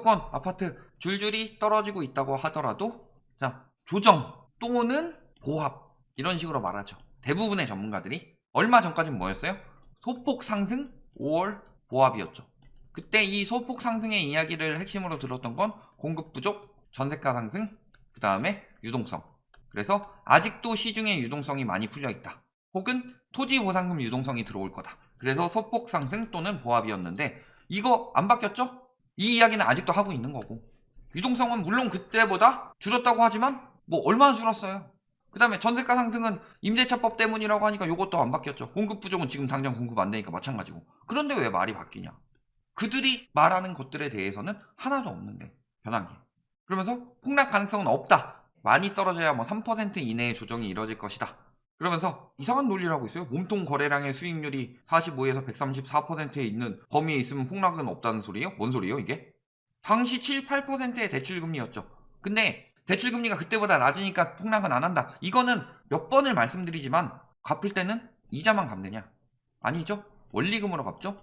무조건 아파트 줄줄이 떨어지고 있다고 하더라도 자, 조정 또는 보합 이런 식으로 말하죠. 대부분의 전문가들이. 얼마 전까지는 뭐였어요? 소폭 상승 5월 보합이었죠. 그때 이 소폭 상승의 이야기를 핵심으로 들었던 건 공급 부족, 전세가 상승, 그 다음에 유동성. 그래서 아직도 시중에 유동성이 많이 풀려있다. 혹은 토지 보상금 유동성이 들어올 거다. 그래서 소폭 상승 또는 보합이었는데 이거 안 바뀌었죠? 이 이야기는 아직도 하고 있는 거고, 유동성은 물론 그때보다 줄었다고 하지만 뭐 얼마나 줄었어요. 그 다음에 전세가 상승은 임대차법 때문이라고 하니까 이것도 안 바뀌었죠. 공급 부족은 지금 당장 공급 안 되니까 마찬가지고. 그런데 왜 말이 바뀌냐? 그들이 말하는 것들에 대해서는 하나도 없는데 변한 게. 그러면서 폭락 가능성은 없다. 많이 떨어져야 뭐 3% 이내의 조정이 이뤄질 것이다. 그러면서 이상한 논리를 하고 있어요. 몸통 거래량의 수익률이 45에서 134%에 있는 범위에 있으면 폭락은 없다는 소리예요? 뭔 소리예요 이게? 당시 7, 8%의 대출금리였죠. 근데 대출금리가 그때보다 낮으니까 폭락은 안 한다. 이거는 몇 번을 말씀드리지만 갚을 때는 이자만 갚느냐? 아니죠. 원리금으로 갚죠.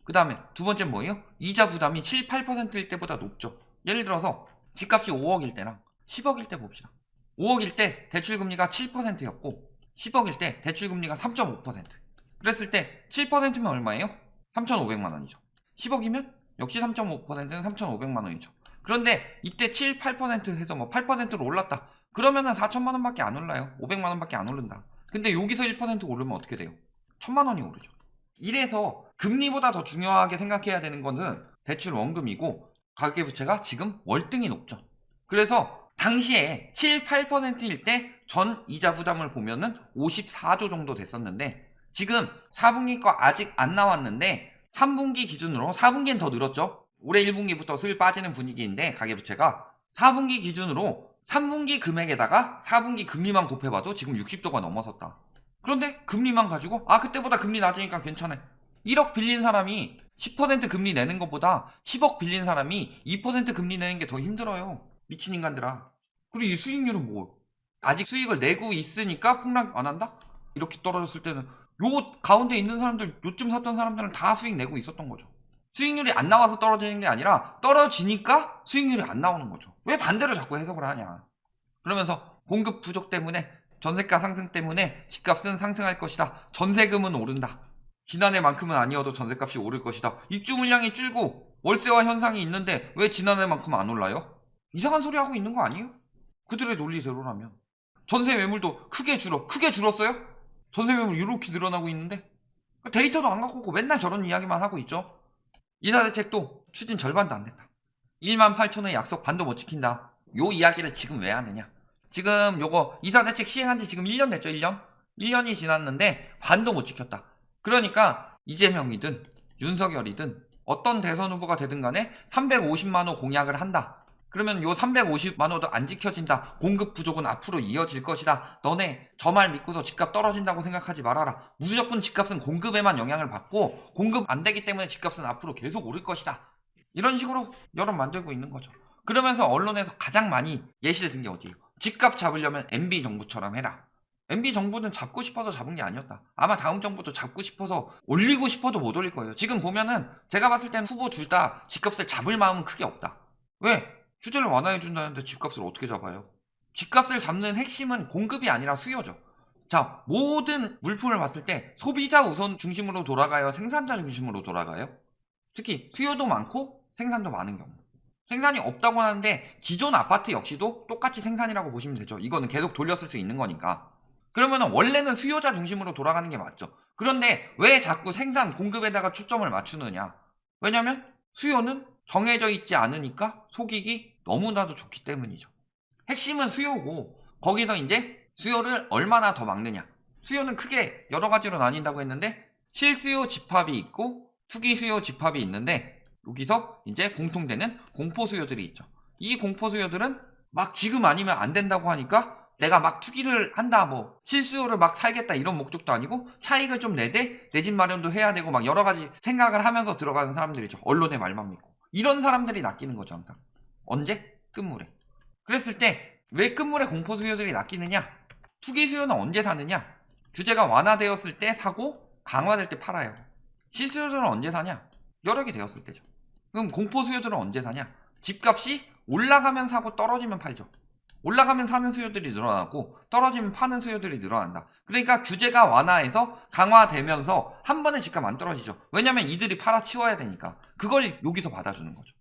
그 다음에 두 번째 뭐예요? 이자 부담이 7, 8%일 때보다 높죠. 예를 들어서 집값이 5억일 때랑 10억일 때 봅시다. 5억일 때 대출금리가 7%였고 10억일 때 대출금리가 3.5%. 그랬을 때 7%면 얼마예요? 3,500만 원이죠. 10억이면 역시 3.5%는 3,500만 원이죠. 그런데 이때 7, 8% 해서 뭐 8%로 올랐다. 그러면은 4천만 원밖에 안 올라요. 500만 원밖에 안 오른다. 근데 여기서 1% 오르면 어떻게 돼요? 1,000만 원이 오르죠. 이래서 금리보다 더 중요하게 생각해야 되는 거는 대출 원금이고 가계부채가 지금 월등히 높죠. 그래서 당시에 7, 8%일 때 전 이자 부담을 보면은 54조 정도 됐었는데 지금 4분기 거 아직 안 나왔는데 3분기 기준으로 4분기는 더 늘었죠. 올해 1분기부터 슬 빠지는 분위기인데 가계부채가 4분기 기준으로 3분기 금액에다가 4분기 금리만 곱해봐도 지금 60조가 넘어섰다. 그런데 금리만 가지고 그때보다 금리 낮으니까 괜찮아. 1억 빌린 사람이 10% 금리 내는 것보다 10억 빌린 사람이 2% 금리 내는 게 더 힘들어요. 미친 인간들아. 그리고 이 수익률은 뭐? 아직 수익을 내고 있으니까 폭락 안 한다? 이렇게 떨어졌을 때는 요 가운데 있는 사람들, 요쯤 샀던 사람들은 다 수익 내고 있었던 거죠. 수익률이 안 나와서 떨어지는 게 아니라 떨어지니까 수익률이 안 나오는 거죠. 왜 반대로 자꾸 해석을 하냐. 그러면서 공급 부족 때문에, 전세가 상승 때문에 집값은 상승할 것이다. 전세금은 오른다. 지난해만큼은 아니어도 전세값이 오를 것이다. 입주 물량이 줄고 월세화 현상이 있는데 왜 지난해만큼 안 올라요? 이상한 소리 하고 있는 거 아니에요? 그들의 논리대로라면. 전세 매물도 크게 줄었어요? 전세 매물 이렇게 늘어나고 있는데 데이터도 안 갖고 오고 맨날 저런 이야기만 하고 있죠. 이사대책도 추진 절반도 안 됐다. 18,000원의 약속 반도 못 지킨다. 요 이야기를 지금 왜 하느냐. 지금 요거 이사대책 시행한 지 지금 1년 됐죠. 1년? 1년이 지났는데 반도 못 지켰다. 그러니까 이재명이든 윤석열이든 어떤 대선 후보가 되든 간에 350만호 공약을 한다. 그러면 요 350만호도 안 지켜진다. 공급 부족은 앞으로 이어질 것이다. 너네 저 말 믿고서 집값 떨어진다고 생각하지 말아라. 무조건 집값은 공급에만 영향을 받고 공급 안 되기 때문에 집값은 앞으로 계속 오를 것이다. 이런 식으로 여론 만들고 있는 거죠. 그러면서 언론에서 가장 많이 예시를 든 게 어디예요? 집값 잡으려면 MB 정부처럼 해라. MB 정부는 잡고 싶어서 잡은 게 아니었다. 아마 다음 정부도 잡고 싶어서 올리고 싶어도 못 올릴 거예요. 지금 보면은 제가 봤을 때는 후보 둘 다 집값을 잡을 마음은 크게 없다. 왜? 규제를 완화해준다는데 집값을 어떻게 잡아요? 집값을 잡는 핵심은 공급이 아니라 수요죠. 자, 모든 물품을 봤을 때 소비자 우선 중심으로 돌아가요? 생산자 중심으로 돌아가요? 특히 수요도 많고 생산도 많은 경우. 생산이 없다고 하는데 기존 아파트 역시도 똑같이 생산이라고 보시면 되죠. 이거는 계속 돌렸을 수 있는 거니까. 그러면 원래는 수요자 중심으로 돌아가는 게 맞죠. 그런데 왜 자꾸 생산, 공급에다가 초점을 맞추느냐? 왜냐면 수요는 정해져 있지 않으니까 속이기 너무나도 좋기 때문이죠. 핵심은 수요고 거기서 이제 수요를 얼마나 더 막느냐. 수요는 크게 여러 가지로 나뉜다고 했는데 실수요 집합이 있고 투기 수요 집합이 있는데 여기서 이제 공통되는 공포 수요들이 있죠. 이 공포 수요들은 막 지금 아니면 안 된다고 하니까 내가 막 투기를 한다, 뭐 실수요를 막 살겠다 이런 목적도 아니고 차익을 좀 내되 내 집 마련도 해야 되고 막 여러 가지 생각을 하면서 들어가는 사람들이죠. 언론의 말만 믿고. 이런 사람들이 낚이는 거죠 항상. 언제? 끝물에. 그랬을 때 왜 끝물에 공포 수요들이 낚이느냐? 투기 수요는 언제 사느냐? 규제가 완화되었을 때 사고 강화될 때 팔아요. 실수요들은 언제 사냐? 여력이 되었을 때죠. 그럼 공포 수요들은 언제 사냐? 집값이 올라가면 사고 떨어지면 팔죠. 올라가면 사는 수요들이 늘어나고 떨어지면 파는 수요들이 늘어난다. 그러니까 규제가 완화해서 강화되면서 한 번에 집값 안 떨어지죠. 왜냐면 이들이 팔아치워야 되니까. 그걸 여기서 받아주는 거죠.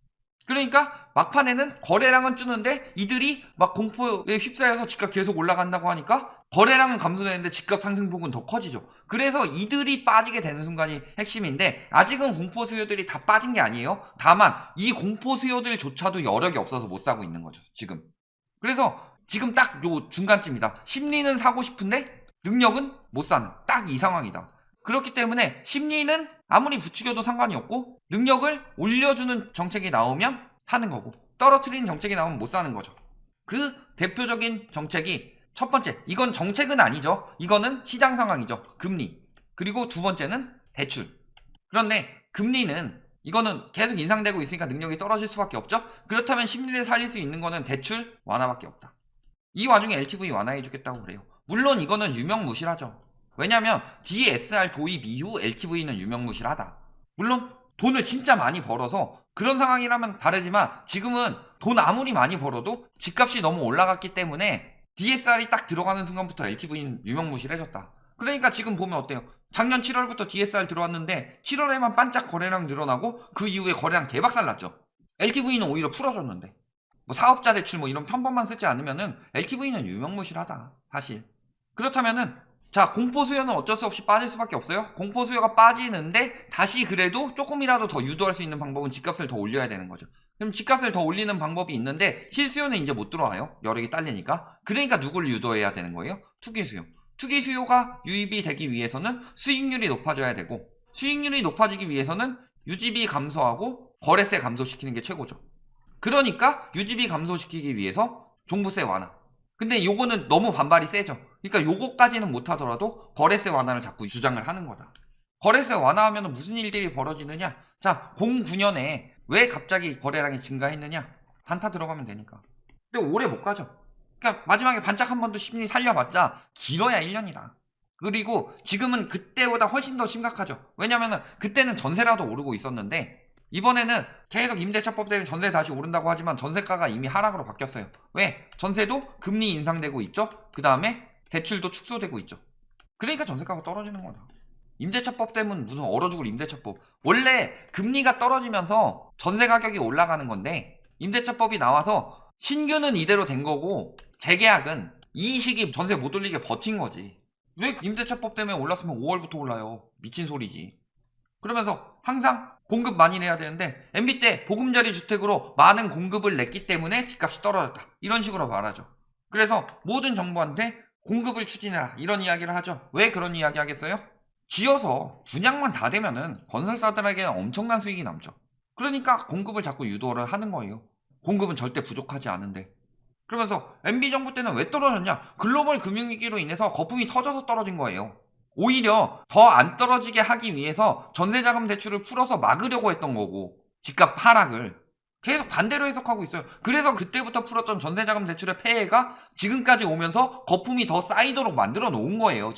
그러니까 막판에는 거래량은 주는데 이들이 막 공포에 휩싸여서 집값 계속 올라간다고 하니까 거래량은 감소되는데 집값 상승폭은 더 커지죠. 그래서 이들이 빠지게 되는 순간이 핵심인데 아직은 공포 수요들이 다 빠진 게 아니에요. 다만 이 공포 수요들조차도 여력이 없어서 못 사고 있는 거죠. 지금. 그래서 지금 딱 요 중간쯤이다. 심리는 사고 싶은데 능력은 못 사는 딱 이 상황이다. 그렇기 때문에 심리는 아무리 부추겨도 상관이 없고 능력을 올려주는 정책이 나오면 사는 거고 떨어뜨리는 정책이 나오면 못 사는 거죠. 그 대표적인 정책이 첫 번째, 이건 정책은 아니죠. 이거는 시장 상황이죠. 금리. 그리고 두 번째는 대출. 그런데 금리는 이거는 계속 인상되고 있으니까 능력이 떨어질 수밖에 없죠. 그렇다면 심리를 살릴 수 있는 거는 대출 완화밖에 없다. 이 와중에 LTV 완화해주겠다고 그래요. 물론 이거는 유명무실하죠. 왜냐면 DSR 도입 이후 LTV는 유명무실하다. 물론 돈을 진짜 많이 벌어서 그런 상황이라면 다르지만 지금은 돈 아무리 많이 벌어도 집값이 너무 올라갔기 때문에 DSR이 딱 들어가는 순간부터 LTV는 유명무실해졌다. 그러니까 지금 보면 어때요? 작년 7월부터 DSR 들어왔는데 7월에만 반짝 거래량 늘어나고 그 이후에 거래량 개박살 났죠. LTV는 오히려 풀어줬는데 뭐 사업자 대출 뭐 이런 편법만 쓰지 않으면은 LTV는 유명무실하다. 사실. 그렇다면은 자, 공포 수요는 어쩔 수 없이 빠질 수밖에 없어요. 공포 수요가 빠지는데 다시 그래도 조금이라도 더 유도할 수 있는 방법은 집값을 더 올려야 되는 거죠. 그럼 집값을 더 올리는 방법이 있는데 실수요는 이제 못 들어와요. 여력이 딸리니까. 그러니까 누구를 유도해야 되는 거예요? 투기 수요. 투기 수요가 유입이 되기 위해서는 수익률이 높아져야 되고 수익률이 높아지기 위해서는 유지비 감소하고 거래세 감소시키는 게 최고죠. 그러니까 유지비 감소시키기 위해서 종부세 완화. 근데 요거는 너무 반발이 세죠. 그러니까 요거까지는 못하더라도 거래세 완화를 자꾸 주장을 하는 거다. 거래세 완화하면 무슨 일들이 벌어지느냐? 자, 09년에 왜 갑자기 거래량이 증가했느냐? 단타 들어가면 되니까. 근데 오래 못 가죠. 그러니까 마지막에 반짝 한 번 더 심리 살려봤자 길어야 1년이다. 그리고 지금은 그때보다 훨씬 더 심각하죠. 왜냐면은 그때는 전세라도 오르고 있었는데 이번에는 계속 임대차법 때문에 전세 다시 오른다고 하지만 전세가가 이미 하락으로 바뀌었어요. 왜? 전세도 금리 인상되고 있죠. 그 다음에 대출도 축소되고 있죠. 그러니까 전세가가 떨어지는 거다. 임대차법 때문에 무슨 얼어 죽을 임대차법. 원래 금리가 떨어지면서 전세 가격이 올라가는 건데 임대차법이 나와서 신규는 이대로 된 거고 재계약은 이 시기 전세 못 올리게 버틴 거지. 왜 임대차법 때문에 올랐으면 5월부터 올라요. 미친 소리지. 그러면서 항상 공급 많이 내야 되는데 MB 때 보금자리 주택으로 많은 공급을 냈기 때문에 집값이 떨어졌다. 이런 식으로 말하죠. 그래서 모든 정부한테 공급을 추진해라. 이런 이야기를 하죠. 왜 그런 이야기 하겠어요? 지어서 분양만 다 되면은 건설사들에게는 엄청난 수익이 남죠. 그러니까 공급을 자꾸 유도를 하는 거예요. 공급은 절대 부족하지 않은데. 그러면서 MB정부 때는 왜 떨어졌냐? 글로벌 금융위기로 인해서 거품이 터져서 떨어진 거예요. 오히려 더 안 떨어지게 하기 위해서 전세자금 대출을 풀어서 막으려고 했던 거고 집값 하락을 계속 반대로 해석하고 있어요. 그래서 그때부터 풀었던 전세자금 대출의 폐해가 지금까지 오면서 거품이 더 쌓이도록 만들어 놓은 거예요.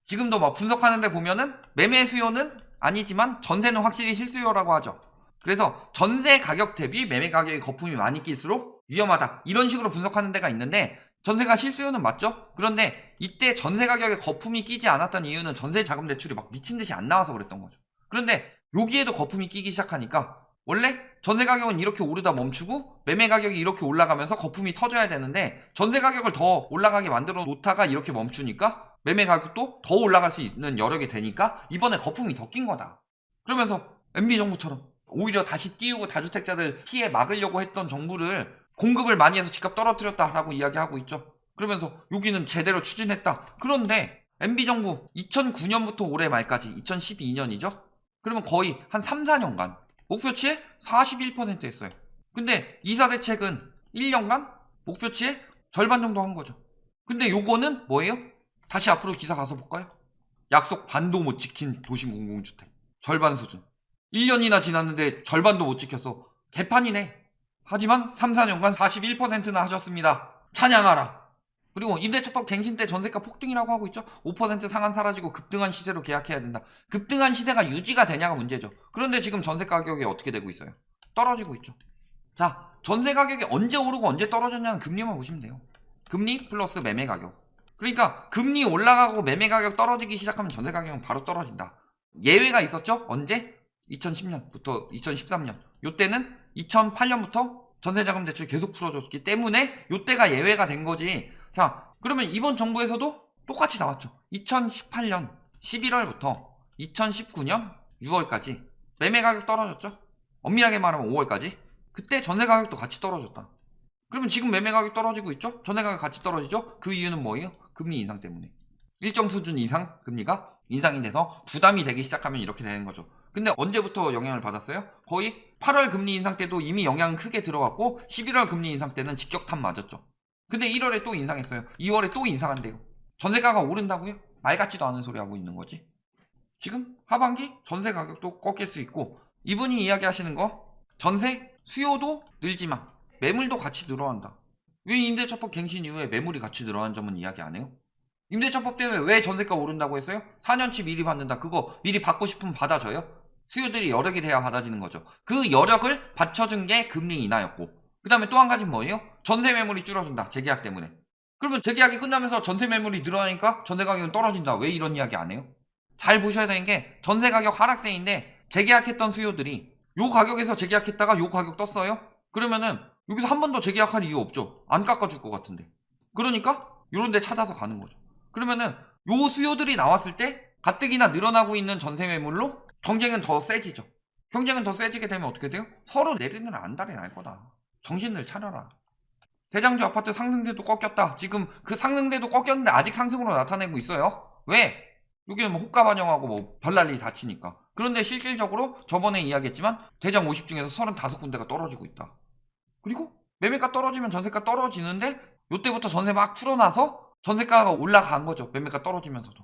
지금도 막 분석하는데 보면은 매매 수요는 아니지만 전세는 확실히 실수요라고 하죠. 그래서 전세 가격 대비 매매 가격에 거품이 많이 낄수록 위험하다. 이런 식으로 분석하는 데가 있는데 전세가 실수요는 맞죠? 그런데 이때 전세 가격에 거품이 끼지 않았던 이유는 전세 자금 대출이 막 미친 듯이 안 나와서 그랬던 거죠. 그런데 여기에도 거품이 끼기 시작하니까 원래 전세 가격은 이렇게 오르다 멈추고 매매 가격이 이렇게 올라가면서 거품이 터져야 되는데 전세 가격을 더 올라가게 만들어 놓다가 이렇게 멈추니까 매매 가격도 더 올라갈 수 있는 여력이 되니까 이번에 거품이 더 낀 거다. 그러면서 MB정부처럼 오히려 다시 띄우고 다주택자들 피해 막으려고 했던 정부를 공급을 많이 해서 집값 떨어뜨렸다라고 이야기하고 있죠. 그러면서 여기는 제대로 추진했다. 그런데 MB정부 2009년부터 올해 말까지 2012년이죠. 그러면 거의 한 3, 4년간 목표치에 41% 했어요. 근데 이사대책은 1년간 목표치에 절반 정도 한 거죠. 근데 요거는 뭐예요? 다시 앞으로 기사 가서 볼까요? 약속 반도 못 지킨 도심 공공주택 절반 수준. 1년이나 지났는데 절반도 못 지켰어. 개판이네. 하지만 3, 4년간 41%나 하셨습니다. 찬양하라. 그리고 임대차법 갱신 때 전세가 폭등이라고 하고 있죠. 5% 상한 사라지고 급등한 시세로 계약해야 된다. 급등한 시세가 유지가 되냐가 문제죠. 그런데 지금 전세 가격이 어떻게 되고 있어요? 떨어지고 있죠. 자, 전세 가격이 언제 오르고 언제 떨어졌냐는 금리만 보시면 돼요. 금리 플러스 매매 가격. 그러니까 금리 올라가고 매매 가격 떨어지기 시작하면 전세 가격은 바로 떨어진다. 예외가 있었죠? 언제? 2010년부터 2013년. 요때는 2008년부터 전세자금 대출 계속 풀어줬기 때문에 요때가 예외가 된 거지. 자, 그러면 이번 정부에서도 똑같이 나왔죠. 2018년 11월부터 2019년 6월까지 매매 가격 떨어졌죠. 엄밀하게 말하면 5월까지. 그때 전세 가격도 같이 떨어졌다. 그러면 지금 매매 가격 떨어지고 있죠? 전세 가격 같이 떨어지죠? 그 이유는 뭐예요? 금리 인상 때문에. 일정 수준 이상 금리가 인상이 돼서 부담이 되기 시작하면 이렇게 되는 거죠. 근데 언제부터 영향을 받았어요? 거의 8월 금리 인상 때도 이미 영향은 크게 들어갔고 11월 금리 인상 때는 직격탄 맞았죠. 근데 1월에 또 인상했어요. 2월에 또 인상한대요. 전세가가 오른다고요? 말 같지도 않은 소리 하고 있는 거지. 지금 하반기 전세 가격도 꺾일 수 있고, 이분이 이야기하시는 거 전세 수요도 늘지만 매물도 같이 늘어난다. 왜 임대차법 갱신 이후에 매물이 같이 늘어난 점은 이야기 안 해요? 임대차법 때문에 왜 전세가 오른다고 했어요? 4년치 미리 받는다. 그거 미리 받고 싶으면 받아줘요? 수요들이 여력이 돼야 받아지는 거죠. 그 여력을 받쳐준 게 금리 인하였고, 그 다음에 또 한 가지는 뭐예요? 전세 매물이 줄어든다. 재계약 때문에. 그러면 재계약이 끝나면서 전세 매물이 늘어나니까 전세 가격은 떨어진다. 왜 이런 이야기 안 해요? 잘 보셔야 되는 게 전세 가격 하락세인데 재계약했던 수요들이 요 가격에서 재계약했다가 요 가격 떴어요? 그러면은 여기서 한 번 더 재계약할 이유 없죠. 안 깎아줄 것 같은데. 그러니까 요런 데 찾아서 가는 거죠. 그러면은 요 수요들이 나왔을 때 가뜩이나 늘어나고 있는 전세 매물로 경쟁은 더 세지죠. 경쟁은 더 세지게 되면 어떻게 돼요? 서로 내리는 안달이 날 거다. 정신을 차려라. 대장주 아파트 상승세도 꺾였다. 지금 그 상승세도 꺾였는데 아직 상승으로 나타내고 있어요. 왜? 여기는 뭐 호가 반영하고 뭐 별난리 다 치니까. 그런데 실질적으로 저번에 이야기했지만 대장 50 중에서 35군데가 떨어지고 있다. 그리고 매매가 떨어지면 전세가 떨어지는데 요때부터 전세 막 풀어놔서 전세가가 올라간 거죠. 매매가 떨어지면서도.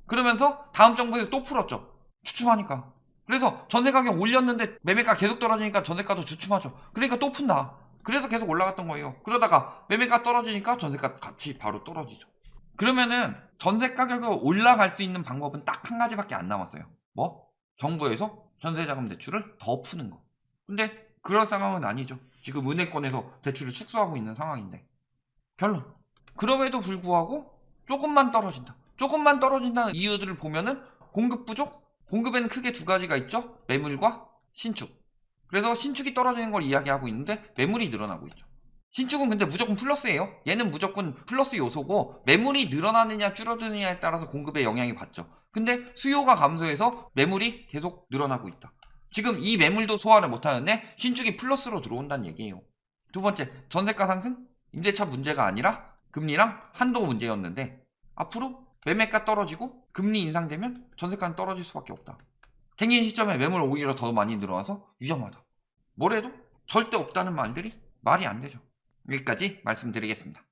그러면서 다음 정부에서 또 풀었죠. 주춤하니까. 그래서 전세 가격 올렸는데 매매가 계속 떨어지니까 전세가도 주춤하죠. 그러니까 또 푼다. 그래서 계속 올라갔던 거예요. 그러다가 매매가 떨어지니까 전세가 같이 바로 떨어지죠. 그러면은 전세 가격이 올라갈 수 있는 방법은 딱 한 가지밖에 안 남았어요. 뭐? 정부에서 전세자금 대출을 더 푸는 거. 근데 그럴 상황은 아니죠. 지금 은행권에서 대출을 축소하고 있는 상황인데. 결론. 그럼에도 불구하고 조금만 떨어진다. 조금만 떨어진다는 이유들을 보면은 공급 부족? 공급에는 크게 두 가지가 있죠. 매물과 신축. 그래서 신축이 떨어지는 걸 이야기하고 있는데 매물이 늘어나고 있죠. 신축은 근데 무조건 플러스예요. 얘는 무조건 플러스 요소고 매물이 늘어나느냐 줄어드느냐에 따라서 공급에 영향이 받죠. 근데 수요가 감소해서 매물이 계속 늘어나고 있다. 지금 이 매물도 소화를 못하는데 신축이 플러스로 들어온다는 얘기예요. 두 번째, 전세가 상승? 임대차 문제가 아니라 금리랑 한도 문제였는데 앞으로 매매가 떨어지고 금리 인상되면 전세가는 떨어질 수밖에 없다. 갱신 시점에 매물 오히려 더 많이 늘어나서 위험하다. 뭐래도 절대 없다는 말들이 말이 안 되죠. 여기까지 말씀드리겠습니다.